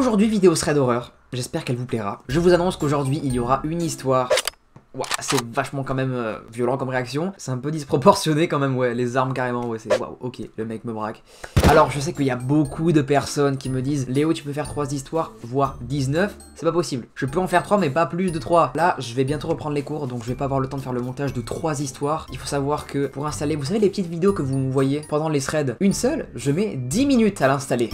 Aujourd'hui, vidéo thread d'horreur. J'espère qu'elle vous plaira. Je vous annonce qu'aujourd'hui, il y aura une histoire. Ouah, c'est vachement quand même violent comme réaction. C'est un peu disproportionné quand même, ouais. Les armes carrément, ouais, c'est waouh, ok, le mec me braque. Alors, je sais qu'il y a beaucoup de personnes qui me disent Léo, tu peux faire 3 histoires, voire 19. C'est pas possible. Je peux en faire 3, mais pas plus de 3. Là, je vais bientôt reprendre les cours, donc je vais pas avoir le temps de faire le montage de 3 histoires. Il faut savoir que pour installer, vous savez, les petites vidéos que vous voyez pendant les threads, une seule, je mets 10 minutes à l'installer.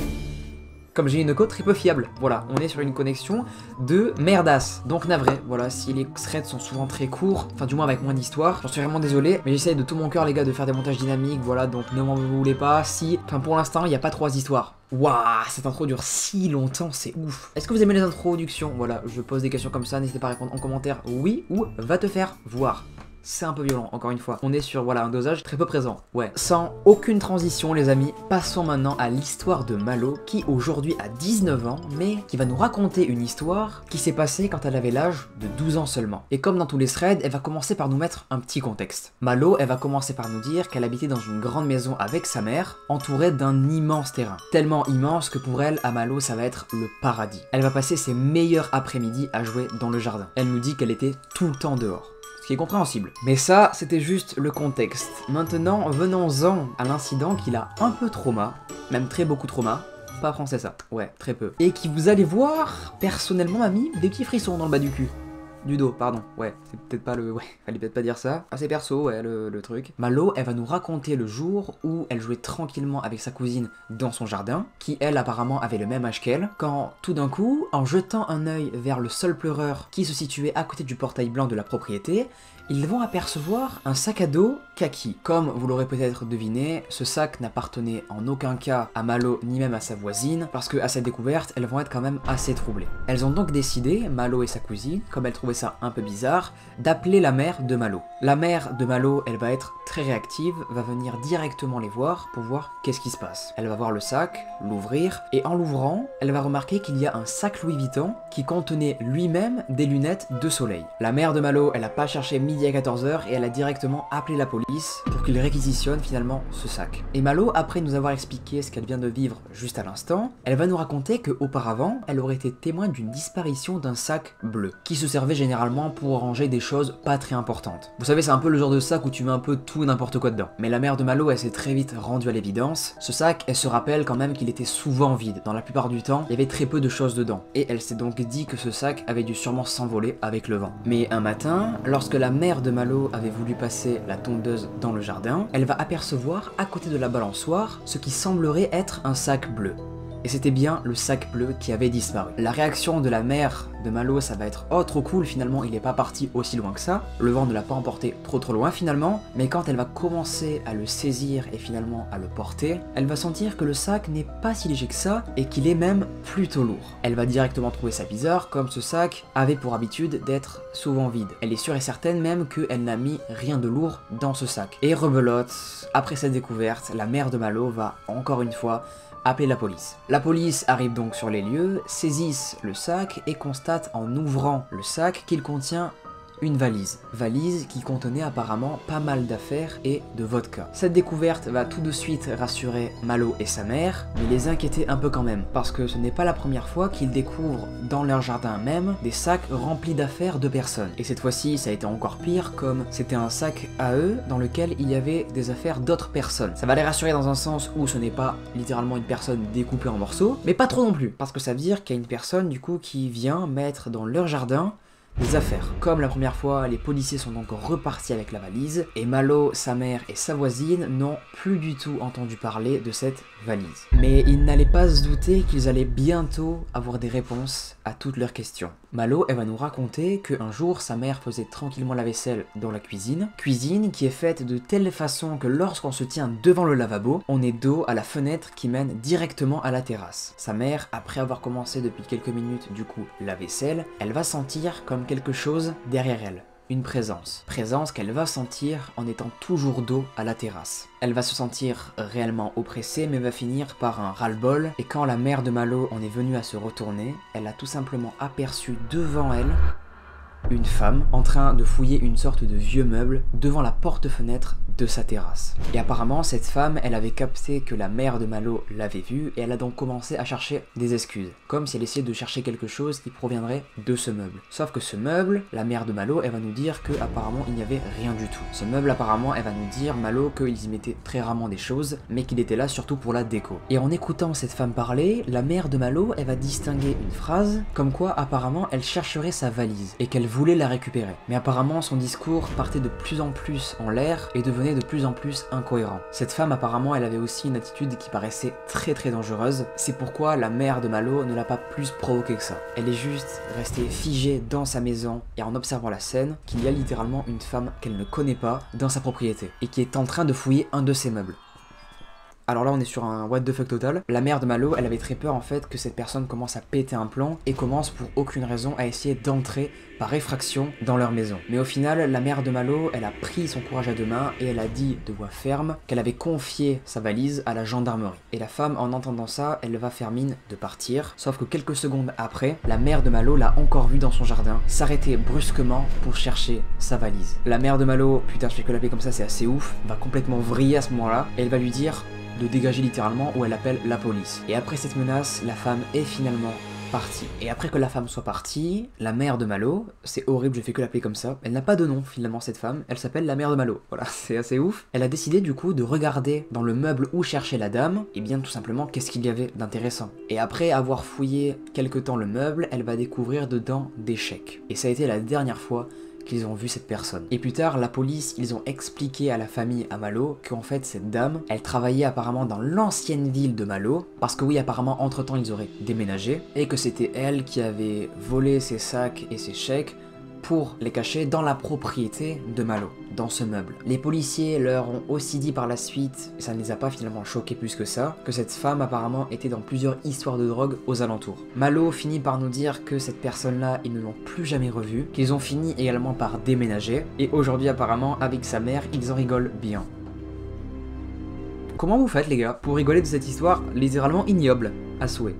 Comme j'ai une code très peu fiable, voilà, on est sur une connexion de merdasse, donc navré, voilà, si les threads sont souvent très courts, enfin du moins avec moins d'histoire, j'en suis vraiment désolé, mais j'essaie de tout mon cœur les gars de faire des montages dynamiques, voilà, donc ne m'en voulez pas, si, enfin pour l'instant il n'y a pas 3 histoires. Waouh, cette intro dure si longtemps, c'est ouf. Est-ce que vous aimez les introductions? Voilà, je pose des questions comme ça, n'hésitez pas à répondre en commentaire oui ou va te faire voir. C'est un peu violent, encore une fois. On est sur, voilà, un dosage très peu présent. Ouais. Sans aucune transition, les amis, passons maintenant à l'histoire de Malo, qui aujourd'hui a 19 ans, mais qui va nous raconter une histoire qui s'est passée quand elle avait l'âge de 12 ans seulement. Et comme dans tous les threads, elle va commencer par nous mettre un petit contexte. Malo, elle va commencer par nous dire qu'elle habitait dans une grande maison avec sa mère, entourée d'un immense terrain. Tellement immense que pour elle, à Malo, ça va être le paradis. Elle va passer ses meilleurs après-midi à jouer dans le jardin. Elle nous dit qu'elle était tout le temps dehors. Ce qui est compréhensible. Mais ça, c'était juste le contexte. Maintenant, venons-en à l'incident qui l'a un peu trauma, même très beaucoup trauma. Pas français ça, ouais, très peu. Et qui vous allez voir, personnellement, m'a mis des petits frissons dans le bas du cul. Du dos, pardon, ouais, c'est peut-être pas le... Ouais, fallait peut-être pas dire ça. Assez perso, ouais, le truc. Malo, elle va nous raconter le jour où elle jouait tranquillement avec sa cousine dans son jardin, qui elle apparemment avait le même âge qu'elle, quand tout d'un coup, en jetant un œil vers le sol pleureur qui se situait à côté du portail blanc de la propriété, ils vont apercevoir un sac à dos kaki. Comme vous l'aurez peut-être deviné, ce sac n'appartenait en aucun cas à Malo ni même à sa voisine, parce que à cette découverte, elles vont être quand même assez troublées. Elles ont donc décidé, Malo et sa cousine, comme elles trouvaient ça un peu bizarre, d'appeler la mère de Malo. La mère de Malo, elle va être très réactive, va venir directement les voir pour voir qu'est-ce qui se passe. Elle va voir le sac, l'ouvrir, et en l'ouvrant, elle va remarquer qu'il y a un sac Louis Vuitton qui contenait lui-même des lunettes de soleil. La mère de Malo, elle a pas cherché midi à 14h et elle a directement appelé la police pour qu'ils réquisitionnent finalement ce sac. Et Malo, après nous avoir expliqué ce qu'elle vient de vivre juste à l'instant, elle va nous raconter qu'auparavant, elle aurait été témoin d'une disparition d'un sac bleu, qui se servait généralement pour ranger des choses pas très importantes. Vous savez, c'est un peu le genre de sac où tu mets un peu tout et n'importe quoi dedans. Mais la mère de Malo, elle s'est très vite rendue à l'évidence. Ce sac, elle se rappelle quand même qu'il était souvent vide. Dans la plupart du temps, il y avait très peu de choses dedans. Et elle s'est donc dit que ce sac avait dû sûrement s'envoler avec le vent. Mais un matin, lorsque la mère de Malo avait voulu passer la tondeuse dans le jardin, elle va apercevoir à côté de la balançoire ce qui semblerait être un sac bleu. Et c'était bien le sac bleu qui avait disparu. La réaction de la mère de Malo, ça va être « Oh, trop cool, finalement, il est pas parti aussi loin que ça. Le vent ne l'a pas emporté trop loin, finalement. » Mais quand elle va commencer à le saisir et finalement à le porter, elle va sentir que le sac n'est pas si léger que ça et qu'il est même plutôt lourd. Elle va directement trouver ça bizarre, comme ce sac avait pour habitude d'être souvent vide. Elle est sûre et certaine même qu'elle n'a mis rien de lourd dans ce sac. Et rebelote, après cette découverte, la mère de Malo va, encore une fois, appeler la police. La police arrive donc sur les lieux, saisissent le sac et constate en ouvrant le sac qu'il contient une valise. Valise qui contenait apparemment pas mal d'affaires et de vodka. Cette découverte va tout de suite rassurer Malo et sa mère, mais les inquiéter un peu quand même, parce que ce n'est pas la première fois qu'ils découvrent dans leur jardin même des sacs remplis d'affaires de personnes. Et cette fois-ci, ça a été encore pire, comme c'était un sac à eux dans lequel il y avait des affaires d'autres personnes. Ça va les rassurer dans un sens où ce n'est pas littéralement une personne découpée en morceaux, mais pas trop non plus, parce que ça veut dire qu'il y a une personne du coup qui vient mettre dans leur jardin des affaires. Comme la première fois, les policiers sont donc repartis avec la valise, et Malo, sa mère et sa voisine n'ont plus du tout entendu parler de cette valise. Mais ils n'allaient pas se douter qu'ils allaient bientôt avoir des réponses à toutes leurs questions. Malo, elle va nous raconter qu'un jour, sa mère faisait tranquillement la vaisselle dans la cuisine qui est faite de telle façon que lorsqu'on se tient devant le lavabo, on est dos à la fenêtre qui mène directement à la terrasse. Sa mère, après avoir commencé depuis quelques minutes du coup la vaisselle, elle va sentir comme quelque chose derrière elle. Une présence. Présence qu'elle va sentir en étant toujours dos à la terrasse. Elle va se sentir réellement oppressée mais va finir par un ras-le-bol et quand la mère de Malo en est venue à se retourner, elle a tout simplement aperçu devant elle une femme en train de fouiller une sorte de vieux meuble devant la porte-fenêtre de sa terrasse. Et apparemment cette femme, elle avait capté que la mère de Malo l'avait vue et elle a donc commencé à chercher des excuses, comme si elle essayait de chercher quelque chose qui proviendrait de ce meuble. Sauf que ce meuble, la mère de Malo, elle va nous dire que apparemment il n'y avait rien du tout. Ce meuble apparemment, elle va nous dire Malo qu'ils y mettaient très rarement des choses, mais qu'il était là surtout pour la déco. Et en écoutant cette femme parler, la mère de Malo, elle va distinguer une phrase comme quoi apparemment elle chercherait sa valise et qu'elle voulait la récupérer. Mais apparemment son discours partait de plus en plus en l'air et devenait de plus en plus incohérent. Cette femme apparemment elle avait aussi une attitude qui paraissait très dangereuse. C'est pourquoi la mère de Malo ne l'a pas plus provoqué que ça. Elle est juste restée figée dans sa maison et en observant la scène qu'il y a littéralement une femme qu'elle ne connaît pas dans sa propriété et qui est en train de fouiller un de ses meubles. Alors là on est sur un what the fuck total. La mère de Malo, elle avait très peur en fait que cette personne commence à péter un plomb et commence pour aucune raison à essayer d'entrer par effraction dans leur maison. Mais au final, la mère de Malo, elle a pris son courage à deux mains et elle a dit de voix ferme qu'elle avait confié sa valise à la gendarmerie. Et la femme, en entendant ça, elle va faire mine de partir. Sauf que quelques secondes après, la mère de Malo l'a encore vue dans son jardin s'arrêter brusquement pour chercher sa valise. La mère de Malo, putain je fais que l'appeler comme ça, c'est assez ouf, va complètement vriller à ce moment-là et elle va lui dire de dégager littéralement ou elle appelle la police. Et après cette menace, la femme est finalement partie. Et après que la femme soit partie, la mère de Malo, c'est horrible, je fais que l'appeler comme ça, elle n'a pas de nom finalement cette femme, elle s'appelle la mère de Malo, voilà, c'est assez ouf. Elle a décidé du coup de regarder dans le meuble où cherchait la dame, et bien tout simplement qu'est-ce qu'il y avait d'intéressant. Et après avoir fouillé quelque temps le meuble, elle va découvrir dedans des chèques. Et ça a été la dernière fois qu'ils ont vu cette personne. Et plus tard, la police, ils ont expliqué à la famille à Malo qu'en fait cette dame, elle travaillait apparemment dans l'ancienne ville de Malo, parce que oui, apparemment entre temps ils auraient déménagé, et que c'était elle qui avait volé ses sacs et ses chèques pour les cacher dans la propriété de Malo, dans ce meuble. Les policiers leur ont aussi dit par la suite, et ça ne les a pas finalement choqués plus que ça, que cette femme apparemment était dans plusieurs histoires de drogue aux alentours. Malo finit par nous dire que cette personne-là, ils ne l'ont plus jamais revue, qu'ils ont fini également par déménager, et aujourd'hui apparemment avec sa mère, ils en rigolent bien. Comment vous faites les gars pour rigoler de cette histoire littéralement ignoble, à souhait?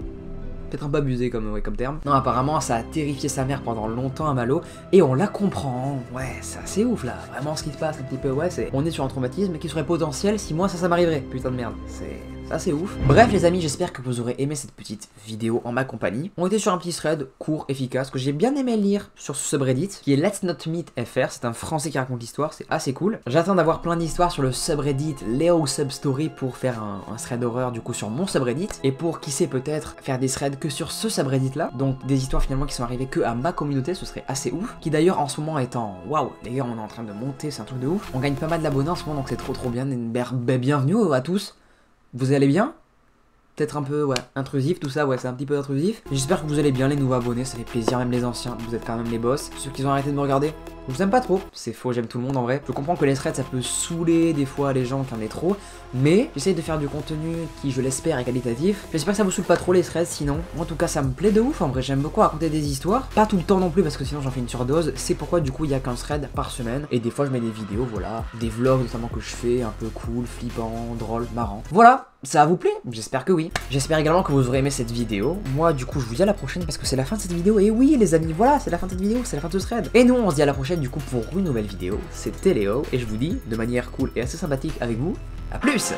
Peut-être un peu abusé comme terme. Non, apparemment ça a terrifié sa mère pendant longtemps à Malo, et on la comprend. Ouais, c'est assez ouf là, vraiment ce qui se passe un petit peu, ouais, on est sur un traumatisme qui serait potentiel si moi ça m'arriverait. Putain de merde, c'est assez ouf. Bref les amis, j'espère que vous aurez aimé cette petite vidéo en ma compagnie. On était sur un petit thread court, efficace, que j'ai bien aimé lire sur ce subreddit, qui est Let's Not Meet FR, c'est un français qui raconte l'histoire, c'est assez cool. J'attends d'avoir plein d'histoires sur le subreddit Leo Substory pour faire un thread horreur du coup sur mon subreddit, et pour qui sait peut-être faire des threads que sur ce subreddit là, donc des histoires finalement qui sont arrivées que à ma communauté, ce serait assez ouf, qui d'ailleurs en ce moment est en waouh, les gars on est en train de monter, c'est un truc de ouf, on gagne pas mal d'abonnés en ce moment donc c'est trop bien, bienvenue à tous. Vous allez bien? Peut-être un peu, ouais, intrusif, tout ça, ouais, c'est un petit peu intrusif. J'espère que vous allez bien, les nouveaux abonnés, ça fait plaisir, même les anciens, vous êtes quand même les boss. Ceux qui ont arrêté de me regarder, je vous aime pas trop. C'est faux, j'aime tout le monde en vrai. Je comprends que les threads, ça peut saouler des fois les gens qui en aient trop, mais j'essaye de faire du contenu qui, je l'espère, est qualitatif. J'espère que ça vous saoule pas trop les threads, sinon. Moi, en tout cas, ça me plaît de ouf, en vrai, j'aime beaucoup raconter des histoires. Pas tout le temps non plus, parce que sinon j'en fais une surdose. C'est pourquoi, du coup, il y a qu'un thread par semaine. Et des fois, je mets des vidéos, voilà, des vlogs notamment que je fais, un peu cool, flippant, drôle, marrant. Voilà. Ça vous plaît? J'espère que oui. J'espère également que vous aurez aimé cette vidéo. Moi, du coup, je vous dis à la prochaine parce que c'est la fin de cette vidéo. Et oui, les amis, voilà, c'est la fin de cette vidéo, c'est la fin de ce thread. Et nous, on se dit à la prochaine, du coup, pour une nouvelle vidéo. C'était Léo, et je vous dis, de manière cool et assez sympathique avec vous, à plus!